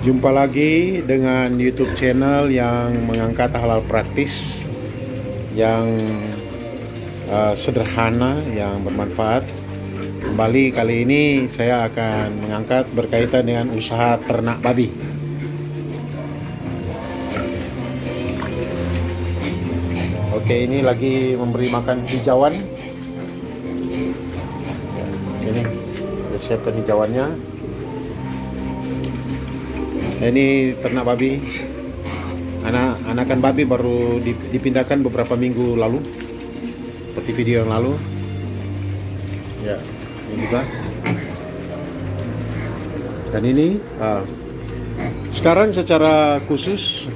Jumpa lagi dengan YouTube channel yang mengangkat hal-hal praktis yang sederhana, yang bermanfaat. Kembali kali ini saya akan mengangkat berkaitan dengan usaha ternak babi. Oke, ini lagi memberi makan hijauan. Ini sudah siapkan hijauannya. Ini ternak babi. Anakan babi baru dipindahkan beberapa minggu lalu, seperti video yang lalu. Ya, ini juga. Dan ini sekarang secara khusus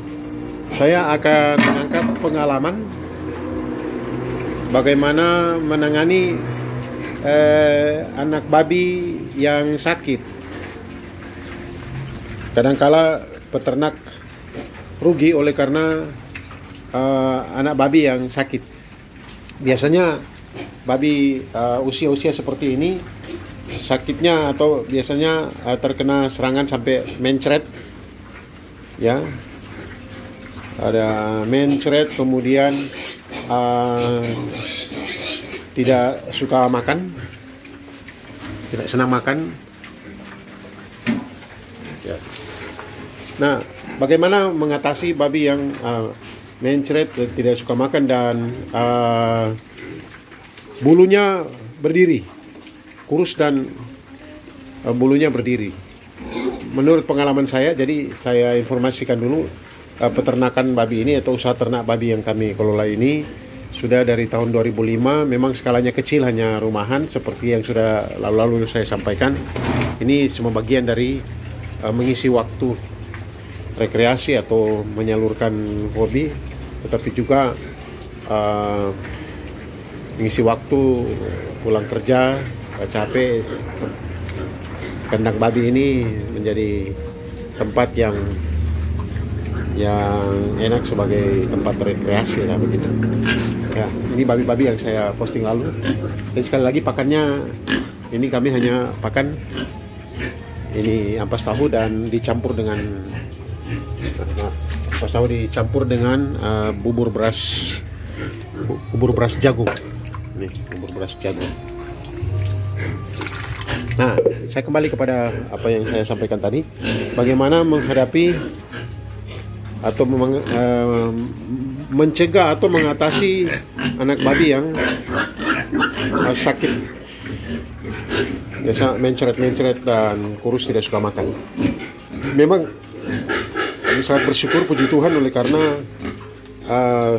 saya akan mengangkat pengalaman bagaimana menangani anak babi yang sakit. Kadangkala peternak rugi oleh karena anak babi yang sakit. Biasanya babi usia-usia seperti ini sakitnya atau biasanya terkena serangan sampai mencret, ya. Ada mencret, kemudian tidak suka makan, tidak senang makan. Ya. Nah, bagaimana mengatasi babi yang mencret, tidak suka makan dan bulunya berdiri, kurus dan bulunya berdiri? Menurut pengalaman saya, jadi saya informasikan dulu, peternakan babi ini atau usaha ternak babi yang kami kelola ini sudah dari tahun 2005. Memang skalanya kecil, hanya rumahan seperti yang sudah lalu-lalu saya sampaikan. Ini semua bagian dari mengisi waktu rekreasi atau menyalurkan hobi, tetapi juga mengisi waktu pulang kerja capek. Kandang babi ini menjadi tempat yang enak sebagai tempat rekreasi lah, begitu. Ya, ini babi-babi yang saya posting lalu. Dan sekali lagi pakannya ini kami hanya pakan ini ampas tahu dan dicampur dengan bubur beras jagung. Ini bubur beras jagung. Nah, saya kembali kepada apa yang saya sampaikan tadi, bagaimana menghadapi atau mencegah atau mengatasi anak babi yang sakit, biasa mencret dan kurus, tidak suka makan. Memang kami sangat bersyukur, puji Tuhan, oleh karena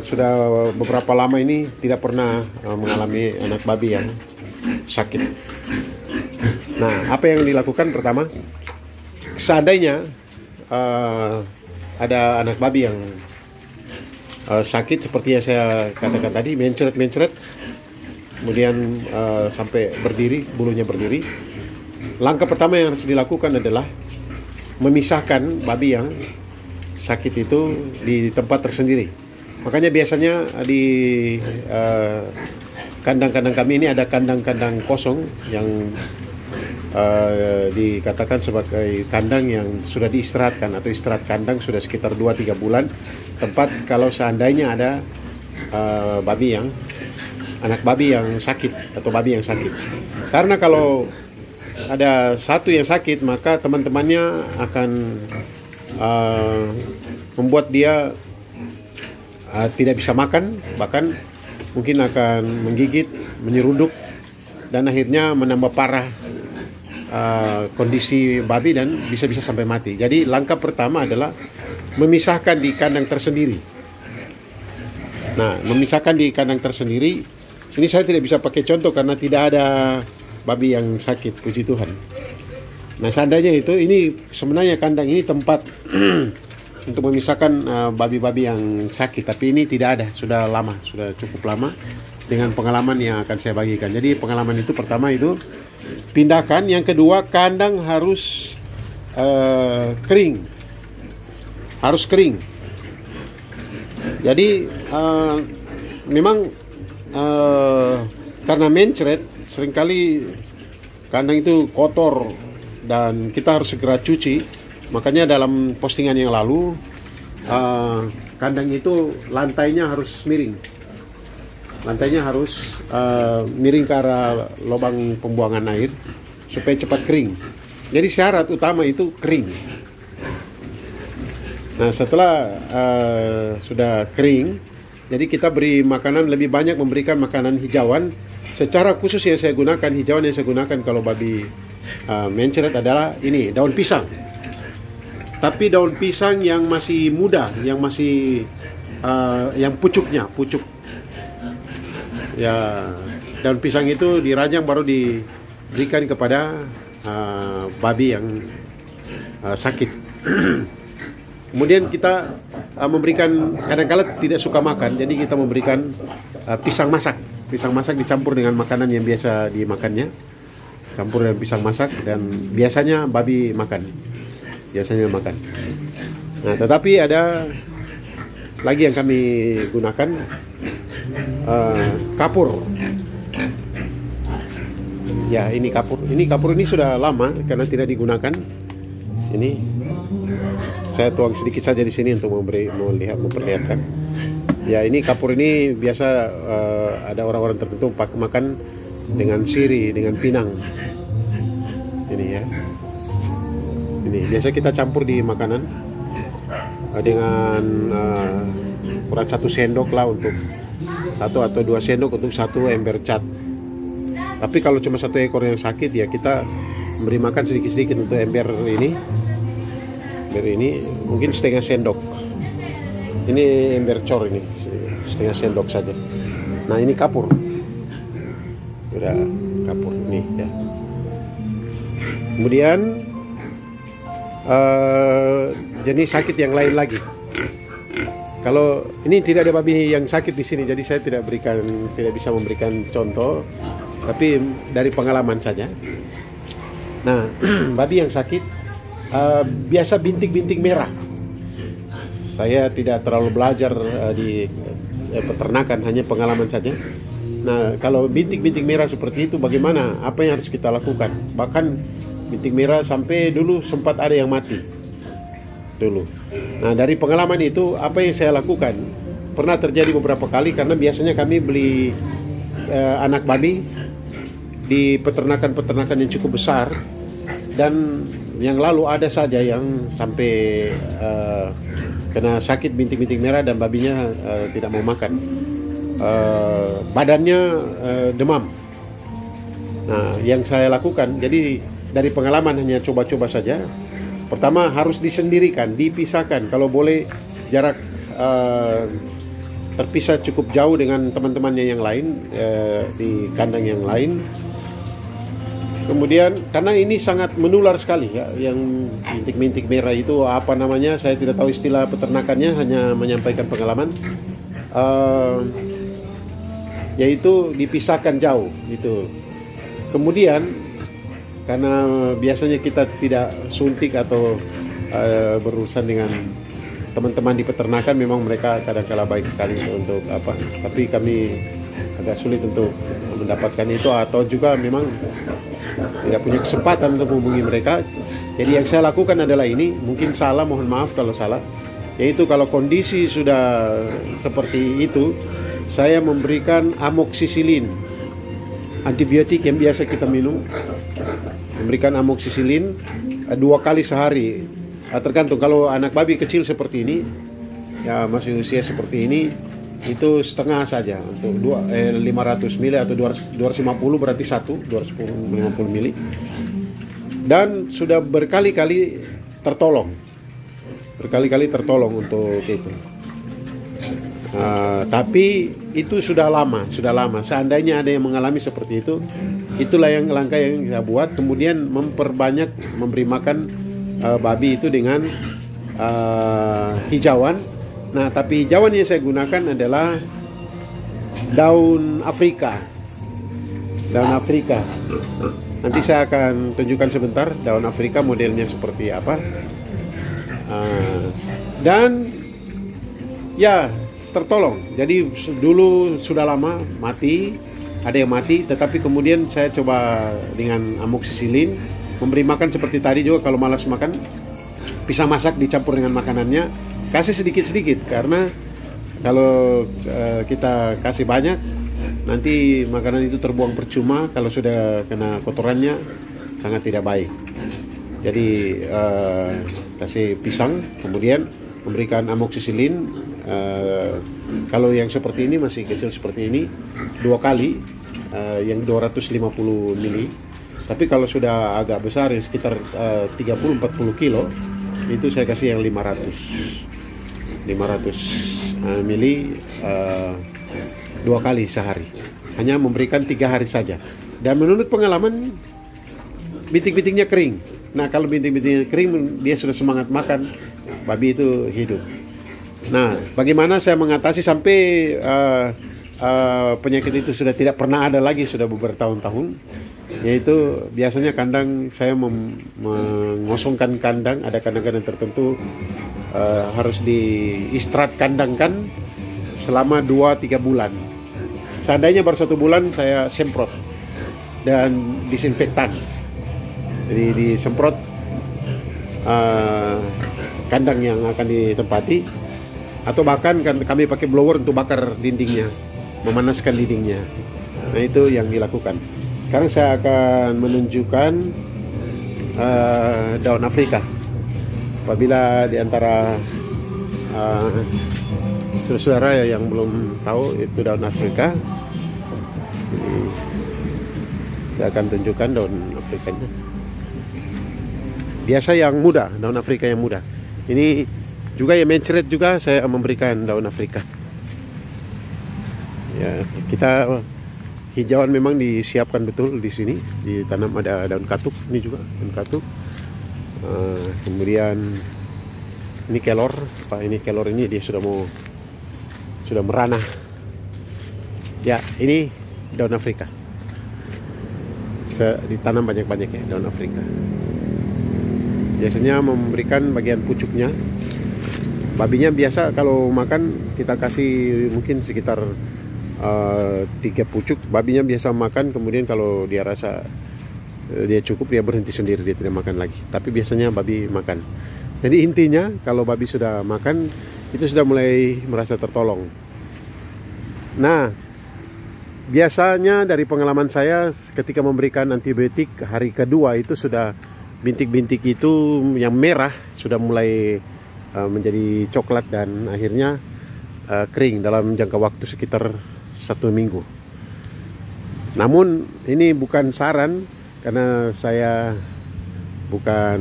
sudah beberapa lama ini tidak pernah mengalami anak babi yang sakit. Nah, apa yang dilakukan pertama, seandainya ada anak babi yang sakit seperti yang saya katakan tadi, mencret, kemudian sampai berdiri, bulunya berdiri. Langkah pertama yang harus dilakukan adalah memisahkan babi yang sakit itu di tempat tersendiri. Makanya biasanya di kandang-kandang kami ini ada kandang-kandang kosong yang dikatakan sebagai kandang yang sudah diistirahatkan atau istirahat kandang sudah sekitar 2-3 bulan. Tempat kalau seandainya ada anak babi yang sakit atau babi yang sakit. Karena kalau ada satu yang sakit, maka teman-temannya akan membuat dia tidak bisa makan, bahkan mungkin akan menggigit, menyeruduk, dan akhirnya menambah parah kondisi babi dan bisa-bisa sampai mati. Jadi langkah pertama adalah memisahkan di kandang tersendiri. Nah, memisahkan di kandang tersendiri, ini saya tidak bisa pakai contoh karena tidak ada babi yang sakit, puji Tuhan. Nah, seandainya ini sebenarnya kandang ini tempat untuk memisahkan babi-babi yang sakit, tapi ini tidak ada, sudah lama, sudah cukup lama, dengan pengalaman yang akan saya bagikan. Jadi pengalaman itu pertama itu pindahkan, yang kedua kandang harus kering, harus kering. Jadi memang karena mencret seringkali kandang itu kotor dan kita harus segera cuci Makanya dalam postingan yang lalu kandang itu lantainya harus miring. Lantainya harus miring ke arah lubang pembuangan air supaya cepat kering. Jadi syarat utama itu kering. Nah, setelah sudah kering, jadi kita beri makanan, lebih banyak memberikan makanan hijauan. Secara khusus yang saya gunakan, hijauan yang saya gunakan kalau babi mencret adalah ini, daun pisang. Tapi daun pisang yang masih muda, yang masih yang pucuk. Ya, daun pisang itu dirajang baru diberikan kepada babi yang sakit. Kemudian kita memberikan, kadang-kala tidak suka makan, jadi kita memberikan pisang masak. Pisang masak dicampur dengan makanan yang biasa dimakannya, campur dengan pisang masak, dan biasanya babi makan. Nah, tetapi ada lagi yang kami gunakan, kapur. Ya, ini kapur. Ini sudah lama karena tidak digunakan. Ini saya tuang sedikit saja di sini untuk memperlihatkan. Ya, ini kapur ini biasa ada orang-orang tertentu makan dengan siri, dengan pinang. Ini ya. Ini biasa kita campur di makanan dengan kurang 1 sendok lah untuk 1 atau 2 sendok untuk 1 ember cat. Tapi kalau cuma 1 ekor yang sakit, ya kita beri makan sedikit-sedikit untuk ember ini. Ember ini mungkin setengah sendok. Ini ember cor ini, setengah sendok saja. Nah, ini kapur. Sudah kapur ini ya. Kemudian jenis sakit yang lain lagi. Kalau ini tidak ada babi yang sakit di sini, jadi saya tidak bisa memberikan contoh, tapi dari pengalaman saja. Nah, babi yang sakit biasa bintik-bintik merah. Saya tidak terlalu belajar di peternakan, hanya pengalaman saja. Nah, kalau bintik-bintik merah seperti itu, bagaimana? Apa yang harus kita lakukan? Bahkan bintik merah sampai dulu sempat ada yang mati dulu. Nah, dari pengalaman itu apa yang saya lakukan? Pernah terjadi beberapa kali, karena biasanya kami beli anak babi di peternakan yang cukup besar, dan yang lalu ada saja yang sampai kena sakit bintik-bintik merah dan babinya tidak mau makan. Badannya demam. Nah, yang saya lakukan, jadi dari pengalaman hanya coba-coba saja. Pertama harus disendirikan, dipisahkan. Kalau boleh jarak terpisah cukup jauh dengan teman-temannya yang lain di kandang yang lain. Kemudian karena ini sangat menular sekali ya, yang bintik-bintik merah itu apa namanya? Saya tidak tahu istilah peternakannya, hanya menyampaikan pengalaman. Yaitu dipisahkan jauh gitu. Kemudian karena biasanya kita tidak suntik atau berurusan dengan teman-teman di peternakan, memang mereka kadang-kala baik sekali untuk apa, tapi kami agak sulit untuk mendapatkan itu, atau juga memang tidak punya kesempatan untuk menghubungi mereka. Jadi yang saya lakukan adalah ini, mungkin salah, mohon maaf kalau salah, yaitu kalau kondisi sudah seperti itu, saya memberikan amoksisilin, antibiotik yang biasa kita minum. Memberikan amoksisilin 2 kali sehari. Tergantung, kalau anak babi kecil seperti ini, ya masih usia seperti ini, itu setengah saja untuk 500 mili atau 250, berarti 250 mili. Dan sudah berkali-kali tertolong. Untuk itu. Tapi itu sudah lama. Seandainya ada yang mengalami seperti itu, itulah yang langkah yang saya buat. Kemudian memperbanyak memberi makan babi itu dengan hijauan. Nah, tapi hijauan yang saya gunakan adalah daun Afrika. Nanti saya akan tunjukkan sebentar daun Afrika modelnya seperti apa. Dan ya, tertolong. Jadi dulu sudah lama mati, ada yang mati, tetapi kemudian saya coba dengan amoksisilin, memberi makan seperti tadi juga. Kalau malas makan, pisang masak dicampur dengan makanannya, kasih sedikit-sedikit, karena kalau kita kasih banyak nanti makanan itu terbuang percuma. Kalau sudah kena kotorannya sangat tidak baik. Jadi kasih pisang, kemudian memberikan amoksisilin. Kalau yang seperti ini masih kecil seperti ini 2 kali, yang 250 mili. Tapi kalau sudah agak besar ya sekitar 30-40 kilo, itu saya kasih yang 500 mili 2 kali sehari. Hanya memberikan 3 hari saja. Dan menurut pengalaman, bintik-bintiknya kering. Nah, kalau bintik-bintiknya kering, dia sudah semangat makan, babi itu hidup. Nah, bagaimana saya mengatasi sampai penyakit itu sudah tidak pernah ada lagi, sudah beberapa tahun-tahun, yaitu biasanya kandang saya mengosongkan kandang. Ada kandang-kandang tertentu harus diistirahat kandangkan selama 2-3 bulan. Seandainya baru 1 bulan saya semprot dan disinfektan. Jadi disemprot kandang yang akan ditempati, atau bahkan kami pakai blower untuk bakar dindingnya, memanaskan dindingnya. Nah, itu yang dilakukan. Sekarang saya akan menunjukkan daun Afrika. Apabila di antara saudara-saudara yang belum tahu itu daun Afrika, jadi saya akan tunjukkan daun Afrikanya. Biasa yang muda, daun Afrika yang muda. Ini juga yang mencret juga saya memberikan daun Afrika. Ya, kita hijauan memang disiapkan betul di sini. Ditanam ada daun katuk, ini juga daun katuk. Kemudian ini kelor, ini kelor ini dia sudah meranah. Ya, ini daun Afrika. Saya ditanam banyak-banyak ya daun Afrika. Biasanya memberikan bagian pucuknya. Babinya biasa kalau makan kita kasih mungkin sekitar 3 pucuk. Babinya biasa makan, kemudian kalau dia rasa dia cukup, dia berhenti sendiri, dia tidak makan lagi. Tapi biasanya babi makan. Jadi intinya kalau babi sudah makan, itu sudah mulai merasa tertolong. Nah, biasanya dari pengalaman saya ketika memberikan antibiotik hari kedua itu sudah bintik-bintik itu yang merah sudah mulai menjadi coklat dan akhirnya kering dalam jangka waktu sekitar 1 minggu. Namun ini bukan saran, karena saya bukan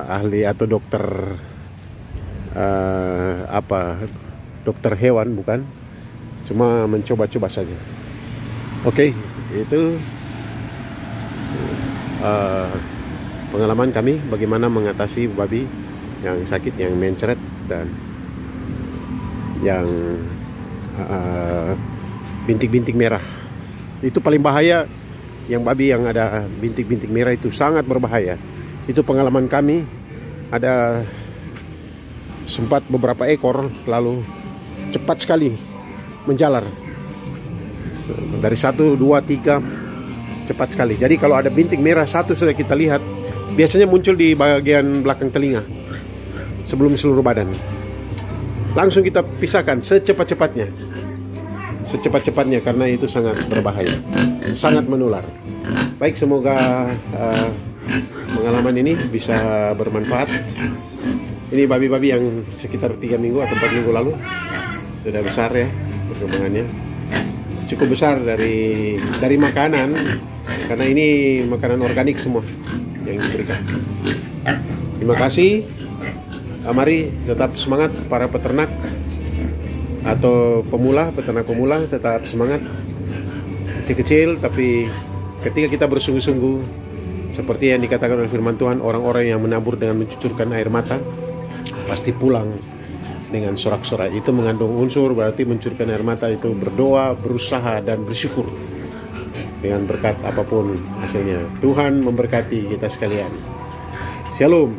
ahli atau dokter dokter hewan, bukan, cuma mencoba-coba saja. Oke, itu pengalaman kami bagaimana mengatasi babi yang sakit, yang mencret, dan yang bintik-bintik merah. Itu paling bahaya. Yang babi yang ada bintik-bintik merah itu sangat berbahaya. Itu pengalaman kami. Ada sempat beberapa ekor lalu cepat sekali menjalar dari 1, 2, 3, cepat sekali. Jadi kalau ada bintik merah satu sudah kita lihat, biasanya muncul di bagian belakang telinga sebelum seluruh badan. Langsung kita pisahkan secepat-cepatnya, karena itu sangat berbahaya, sangat menular. Baik, semoga pengalaman ini bisa bermanfaat. Ini babi-babi yang sekitar 3 minggu atau 4 minggu lalu sudah besar ya perkembangannya, cukup besar dari makanan, karena ini makanan organik semua yang diberikan. Terima kasih. Mari tetap semangat para peternak atau pemula, peternak pemula, tetap semangat. Kecil-kecil, tapi ketika kita bersungguh-sungguh, seperti yang dikatakan oleh firman Tuhan, orang-orang yang menabur dengan mencucurkan air mata pasti pulang dengan sorak-sorai. Itu mengandung unsur berarti mencurahkan air mata itu berdoa, berusaha, dan bersyukur dengan berkat apapun hasilnya. Tuhan memberkati kita sekalian. Shalom.